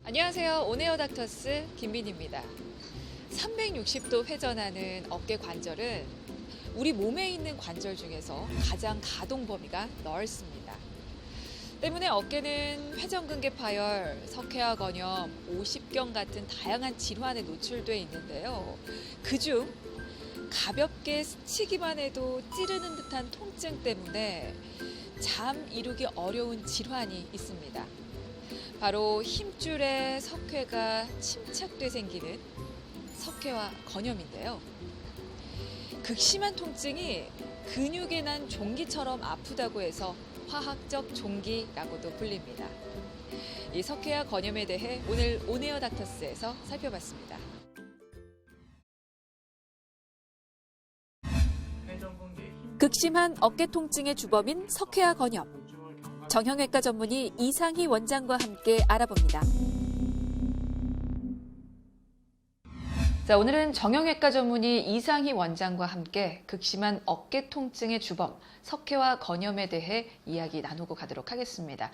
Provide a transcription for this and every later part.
안녕하세요. 온에어 닥터스 김민희입니다. 360도 회전하는 어깨 관절은 우리 몸에 있는 관절 중에서 가장 가동 범위가 넓습니다. 때문에 어깨는 회전근개 파열, 석회화 건염, 오십견 같은 다양한 질환에 노출돼 있는데요. 그중 가볍게 스치기만 해도 찌르는 듯한 통증 때문에 잠 이루기 어려운 질환이 있습니다. 바로 힘줄에 석회가 침착돼 생기는 석회화 건염인데요. 극심한 통증이 근육에 난 종기처럼 아프다고 해서 화학적 종기라고도 불립니다. 이 석회화 건염에 대해 오늘 온에어 닥터스에서 살펴봤습니다. 극심한 어깨 통증의 주범인 석회화 건염. 정형외과 전문의 이상희 원장과 함께 알아봅니다. 자, 오늘은 정형외과 전문의 이상희 원장과 함께 극심한 어깨 통증의 주범, 석회화 건염에 대해 이야기 나누고 가도록 하겠습니다.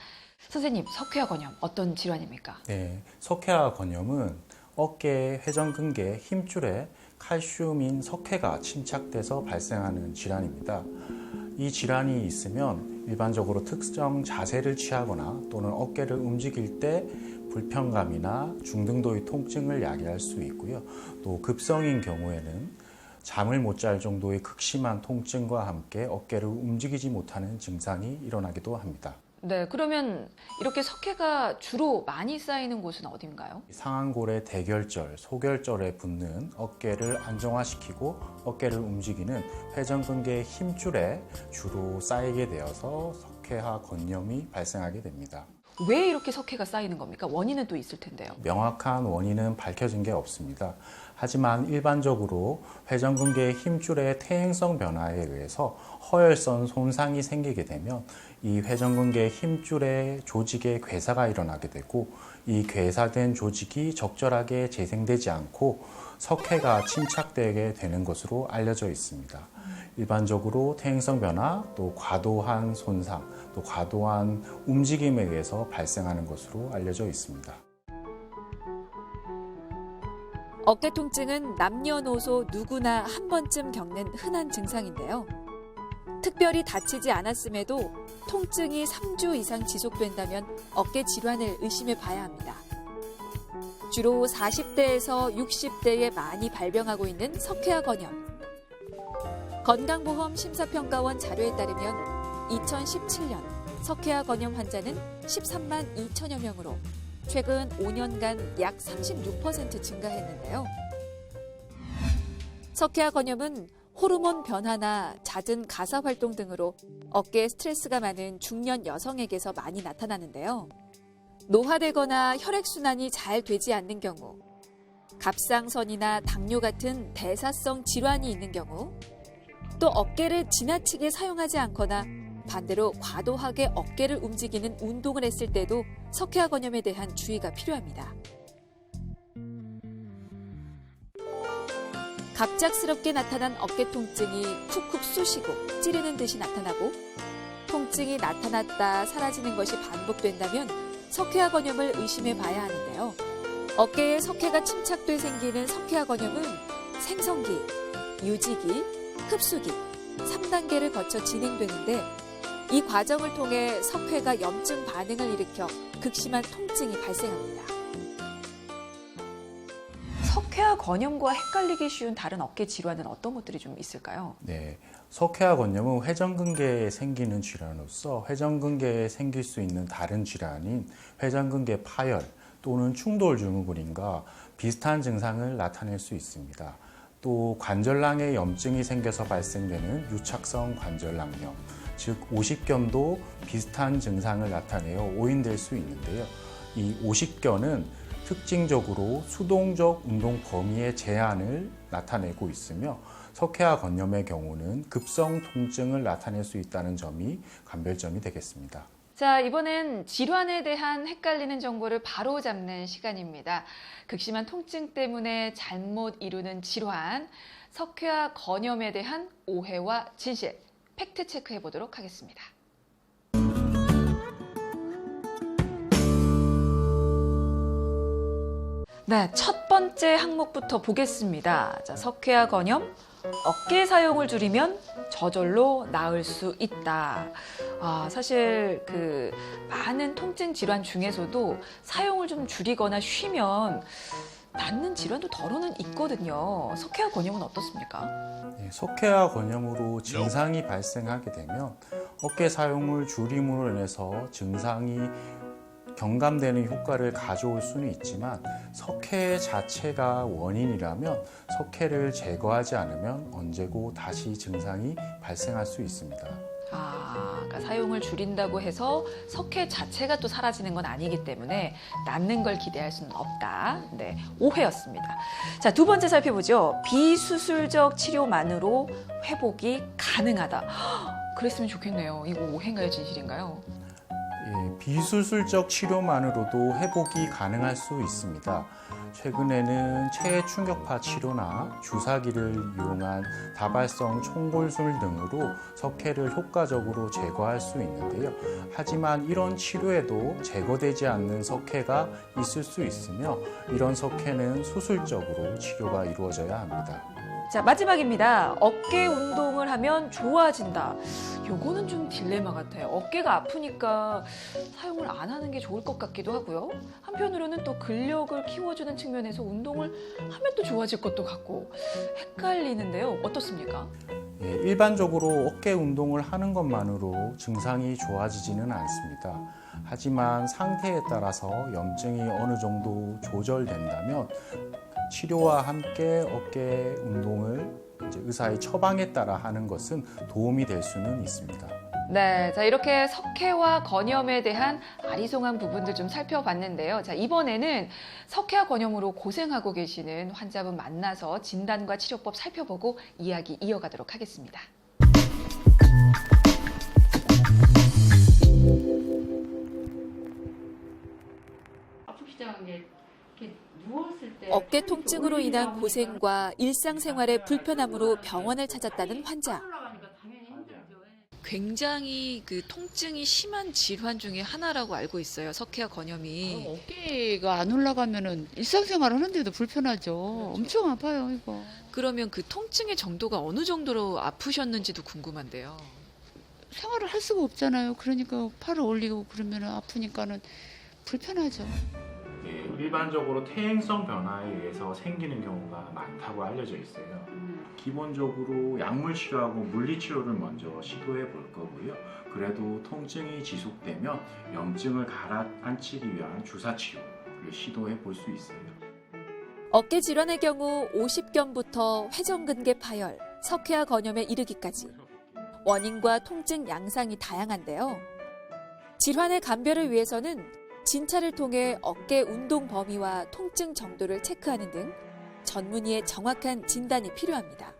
선생님, 석회화 건염 어떤 질환입니까? 네, 석회화 건염은 어깨 회전근개 힘줄에 칼슘인 석회가 침착돼서 발생하는 질환입니다. 이 질환이 있으면 일반적으로 특정 자세를 취하거나 또는 어깨를 움직일 때 불편감이나 중등도의 통증을 야기할 수 있고요. 또 급성인 경우에는 잠을 못 잘 정도의 극심한 통증과 함께 어깨를 움직이지 못하는 증상이 일어나기도 합니다. 네, 그러면 이렇게 석회가 주로 많이 쌓이는 곳은 어딘가요? 상완골의 대결절, 소결절에 붙는 어깨를 안정화시키고 어깨를 움직이는 회전근개 힘줄에 주로 쌓이게 되어서 석회화 건염이 발생하게 됩니다. 왜 이렇게 석회가 쌓이는 겁니까? 원인은 또 있을 텐데요. 명확한 원인은 밝혀진 게 없습니다. 하지만 일반적으로 회전근개의 힘줄의 퇴행성 변화에 의해서 허혈선 손상이 생기게 되면 이 회전근개 힘줄의 조직에 괴사가 일어나게 되고 이 괴사된 조직이 적절하게 재생되지 않고 석회가 침착되게 되는 것으로 알려져 있습니다. 일반적으로 퇴행성 변화, 또 과도한 손상, 또 과도한 움직임에 의해서 발생하는 것으로 알려져 있습니다. 어깨 통증은 남녀노소 누구나 한 번쯤 겪는 흔한 증상인데요. 특별히 다치지 않았음에도 통증이 3주 이상 지속된다면 어깨 질환을 의심해 봐야 합니다. 주로 40대에서 60대에 많이 발병하고 있는 석회화 건염. 건강보험 심사평가원 자료에 따르면 2017년 석회화 건염 환자는 13만 2천여 명으로 최근 5년간 약 36% 증가했는데요. 석회화 건염은 호르몬 변화나 잦은 가사 활동 등으로 어깨에 스트레스가 많은 중년 여성에게서 많이 나타나는데요. 노화되거나 혈액순환이 잘 되지 않는 경우, 갑상선이나 당뇨 같은 대사성 질환이 있는 경우, 또 어깨를 지나치게 사용하지 않거나 반대로 과도하게 어깨를 움직이는 운동을 했을 때도 석회화 건염에 대한 주의가 필요합니다. 갑작스럽게 나타난 어깨 통증이 쿡쿡 쑤시고 찌르는 듯이 나타나고 통증이 나타났다 사라지는 것이 반복된다면 석회화 건염을 의심해 봐야 하는데요. 어깨에 석회가 침착돼 생기는 석회화 건염은 생성기, 유지기, 흡수기 3단계를 거쳐 진행되는데 이 과정을 통해 석회가 염증 반응을 일으켜 극심한 통증이 발생합니다. 석회화 건염과 헷갈리기 쉬운 다른 어깨 질환은 어떤 것들이 좀 있을까요? 네, 석회화 건염은 회전근개에 생기는 질환으로서 회전근개에 생길 수 있는 다른 질환인 회전근개 파열 또는 충돌 증후군인과 비슷한 증상을 나타낼 수 있습니다. 또 관절낭에 염증이 생겨서 발생되는 유착성 관절낭염, 즉 오십견도 비슷한 증상을 나타내어 오인될 수 있는데요. 이 오십견은 특징적으로 수동적 운동 범위의 제한을 나타내고 있으며 석회화 건염의 경우는 급성 통증을 나타낼 수 있다는 점이 감별점이 되겠습니다. 자, 이번엔 질환에 대한 헷갈리는 정보를 바로 잡는 시간입니다. 극심한 통증 때문에 잘못 이루는 질환, 석회화 건염에 대한 오해와 진실, 팩트 체크해 보도록 하겠습니다. 네, 첫 번째 항목부터 보겠습니다. 자, 석회화 건염, 어깨 사용을 줄이면 저절로 나을 수 있다. 사실 많은 통증 질환 중에서도 사용을 좀 줄이거나 쉬면 낫는 질환도 덜어는 있거든요. 석회화 건염은 어떻습니까? 석회화 건염으로 증상이 발생하게 되면 어깨 사용을 줄임으로 인해서 증상이 경감되는 효과를 가져올 수는 있지만 석회 자체가 원인이라면 석회를 제거하지 않으면 언제고 다시 증상이 발생할 수 있습니다. 그러니까 사용을 줄인다고 해서 석회 자체가 또 사라지는 건 아니기 때문에 낫는 걸 기대할 수는 없다. 네, 오해였습니다. 자, 두 번째 살펴보죠. 비수술적 치료만으로 회복이 가능하다. 그랬으면 좋겠네요. 이거 오해인가요, 진실인가요? 비수술적 치료만으로도 회복이 가능할 수 있습니다. 최근에는 체해 충격파 치료나 주사기를 이용한 다발성 총골술 등으로 석회를 효과적으로 제거할 수 있는데요. 하지만 이런 치료에도 제거되지 않는 석회가 있을 수 있으며 이런 석회는 수술적으로 치료가 이루어져야 합니다. 자, 마지막입니다. 어깨 운동을 하면 좋아진다. 요거는 좀 딜레마 같아요. 어깨가 아프니까 사용을 안 하는 게 좋을 것 같기도 하고요. 한편으로는 또 근력을 키워주는 측면에서 운동을 하면 또 좋아질 것도 같고 헷갈리는데요. 어떻습니까? 일반적으로 어깨 운동을 하는 것만으로 증상이 좋아지지는 않습니다. 하지만 상태에 따라서 염증이 어느 정도 조절된다면 치료와 함께 어깨 운동을 의사의 처방에 따라 하는 것은 도움이 될 수는 있습니다. 네, 자 이렇게 석회화 건염에 대한 아리송한 부분들 좀 살펴봤는데요. 자, 이번에는 석회화 건염으로 고생하고 계시는 환자분 만나서 진단과 치료법 살펴보고 이야기 이어가도록 하겠습니다. 아프시다는 게 누웠을 때 어깨 통증으로 인한 고생과 일상생활의 불편함으로 병원을 찾았다는 환자. 굉장히 통증이 심한 질환 중에 하나라고 알고 있어요. 석회화 건염이. 어깨가 안 올라가면은 일상생활 하는데도 불편하죠. 그렇죠. 엄청 아파요, 이거. 그러면 그 통증의 정도가 어느 정도로 아프셨는지도 궁금한데요. 생활을 할 수가 없잖아요. 그러니까 팔을 올리고 그러면 아프니까는 불편하죠. 일반적으로 퇴행성 변화에 의해서 생기는 경우가 많다고 알려져 있어요. 기본적으로 약물 치료하고 물리 치료를 먼저 시도해 볼 거고요. 그래도 통증이 지속되면 염증을 가라앉히기 위한 주사 치료를 시도해 볼 수 있어요. 어깨 질환의 경우 50견부터 회전근개 파열, 석회화 건염에 이르기까지 원인과 통증 양상이 다양한데요. 질환의 감별을 위해서는 진찰을 통해 어깨 운동 범위와 통증 정도를 체크하는 등 전문의의 정확한 진단이 필요합니다.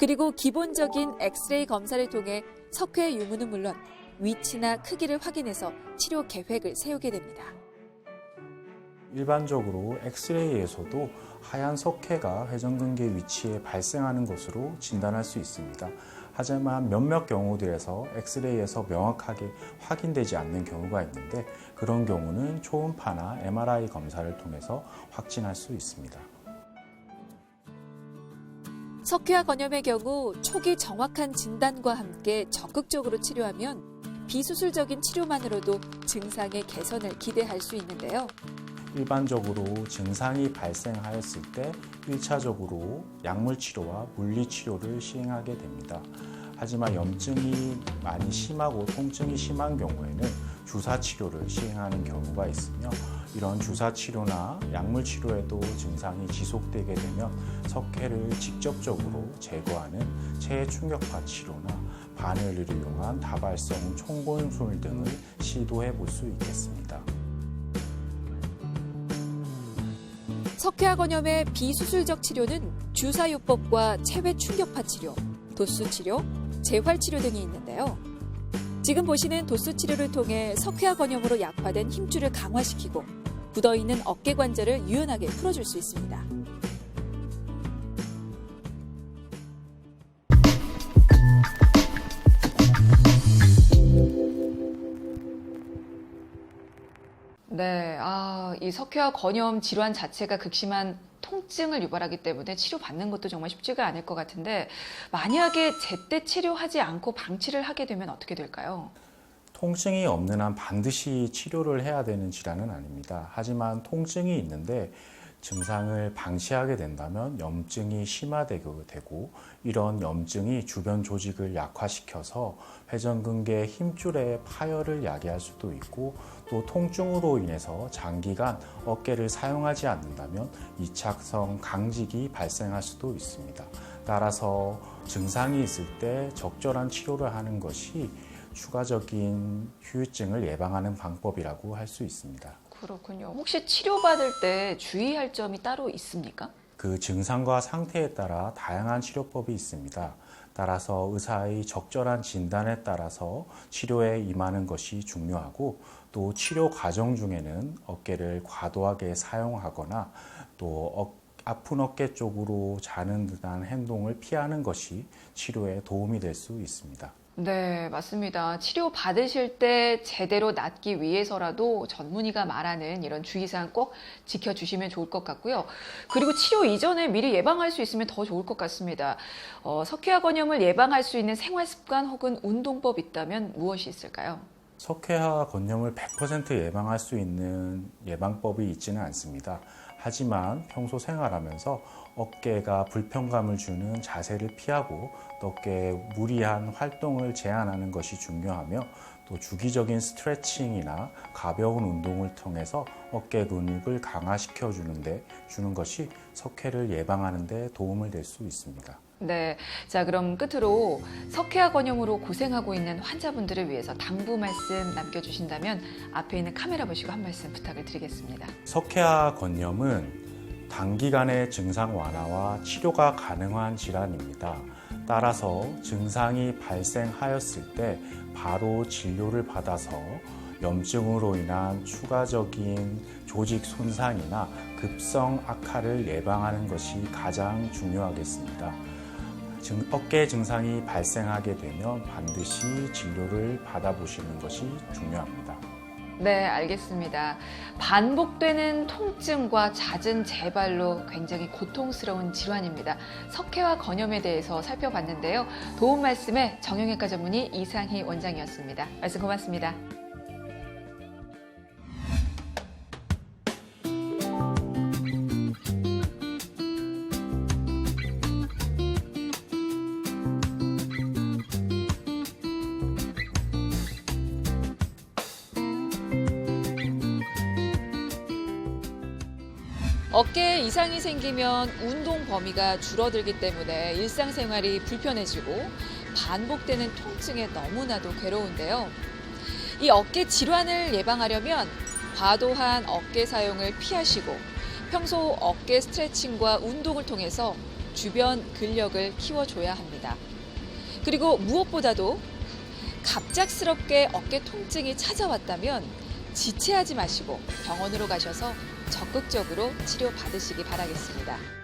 그리고 기본적인 엑스레이 검사를 통해 석회 유무는 물론 위치나 크기를 확인해서 치료 계획을 세우게 됩니다. 일반적으로 엑스레이에서도 하얀 석회가 회전근개 위치에 발생하는 것으로 진단할 수 있습니다. 하지만 몇몇 경우들에서 엑스레이에서 명확하게 확인되지 않는 경우가 있는데 그런 경우는 초음파나 MRI 검사를 통해서 확진할 수 있습니다. 석회화 건염의 경우 초기 정확한 진단과 함께 적극적으로 치료하면 비수술적인 치료만으로도 증상의 개선을 기대할 수 있는데요. 일반적으로 증상이 발생하였을 때 1차적으로 약물 치료와 물리 치료를 시행하게 됩니다. 하지만 염증이 많이 심하고 통증이 심한 경우에는 주사 치료를 시행하는 경우가 있으며 이런 주사 치료나 약물 치료에도 증상이 지속되게 되면 석회를 직접적으로 제거하는 체해 충격파 치료나 바늘을 이용한 다발성 총곤술 등을 시도해 볼 수 있겠습니다. 석회화 건염의 비수술적 치료는 주사요법과 체외 충격파 치료, 도수 치료, 재활 치료 등이 있는데요. 지금 보시는 도수 치료를 통해 석회화 건염으로 약화된 힘줄을 강화시키고 굳어있는 어깨 관절을 유연하게 풀어줄 수 있습니다. 네, 이 석회화 건염 질환 자체가 극심한 통증을 유발하기 때문에 치료받는 것도 정말 쉽지가 않을 것 같은데 만약에 제때 치료하지 않고 방치를 하게 되면 어떻게 될까요? 통증이 없는 한 반드시 치료를 해야 되는 질환은 아닙니다. 하지만 통증이 있는데 증상을 방치하게 된다면 염증이 심화되게 되고 이런 염증이 주변 조직을 약화시켜서 회전근개 힘줄의 파열을 야기할 수도 있고 또 통증으로 인해서 장기간 어깨를 사용하지 않는다면 이착성 강직이 발생할 수도 있습니다. 따라서 증상이 있을 때 적절한 치료를 하는 것이 추가적인 후유증을 예방하는 방법이라고 할 수 있습니다. 그렇군요. 혹시 치료받을 때 주의할 점이 따로 있습니까? 그 증상과 상태에 따라 다양한 치료법이 있습니다. 따라서 의사의 적절한 진단에 따라서 치료에 임하는 것이 중요하고 또 치료 과정 중에는 어깨를 과도하게 사용하거나 또 아픈 어깨 쪽으로 자는 듯한 행동을 피하는 것이 치료에 도움이 될 수 있습니다. 네, 맞습니다. 치료 받으실 때 제대로 낫기 위해서라도 전문의가 말하는 이런 주의사항 꼭 지켜주시면 좋을 것 같고요. 그리고 치료 이전에 미리 예방할 수 있으면 더 좋을 것 같습니다. 석회화 건염을 예방할 수 있는 생활 습관 혹은 운동법 있다면 무엇이 있을까요? 석회화 건염을 100% 예방할 수 있는 예방법이 있지는 않습니다. 하지만 평소 생활하면서 어깨가 불편감을 주는 자세를 피하고 또 어깨의 무리한 활동을 제한하는 것이 중요하며 또 주기적인 스트레칭이나 가벼운 운동을 통해서 어깨 근육을 강화시켜 주는 것이 석회를 예방하는 데 도움을 될 수 있습니다. 네, 자 그럼 끝으로 석회화 건염으로 고생하고 있는 환자분들을 위해서 당부 말씀 남겨주신다면 앞에 있는 카메라 보시고 한 말씀 부탁을 드리겠습니다. 석회화 건염은 단기간의 증상 완화와 치료가 가능한 질환입니다. 따라서 증상이 발생하였을 때 바로 진료를 받아서 염증으로 인한 추가적인 조직 손상이나 급성 악화를 예방하는 것이 가장 중요하겠습니다. 어깨 증상이 발생하게 되면 반드시 진료를 받아보시는 것이 중요합니다. 네, 알겠습니다. 반복되는 통증과 잦은 재발로 굉장히 고통스러운 질환입니다. 석회화 건염에 대해서 살펴봤는데요. 도움 말씀에 정형외과 전문의 이상희 원장이었습니다. 말씀 고맙습니다. 어깨에 이상이 생기면 운동 범위가 줄어들기 때문에 일상생활이 불편해지고 반복되는 통증에 너무나도 괴로운데요. 이 어깨 질환을 예방하려면 과도한 어깨 사용을 피하시고 평소 어깨 스트레칭과 운동을 통해서 주변 근력을 키워줘야 합니다. 그리고 무엇보다도 갑작스럽게 어깨 통증이 찾아왔다면 지체하지 마시고 병원으로 가셔서 적극적으로 치료받으시기 바라겠습니다.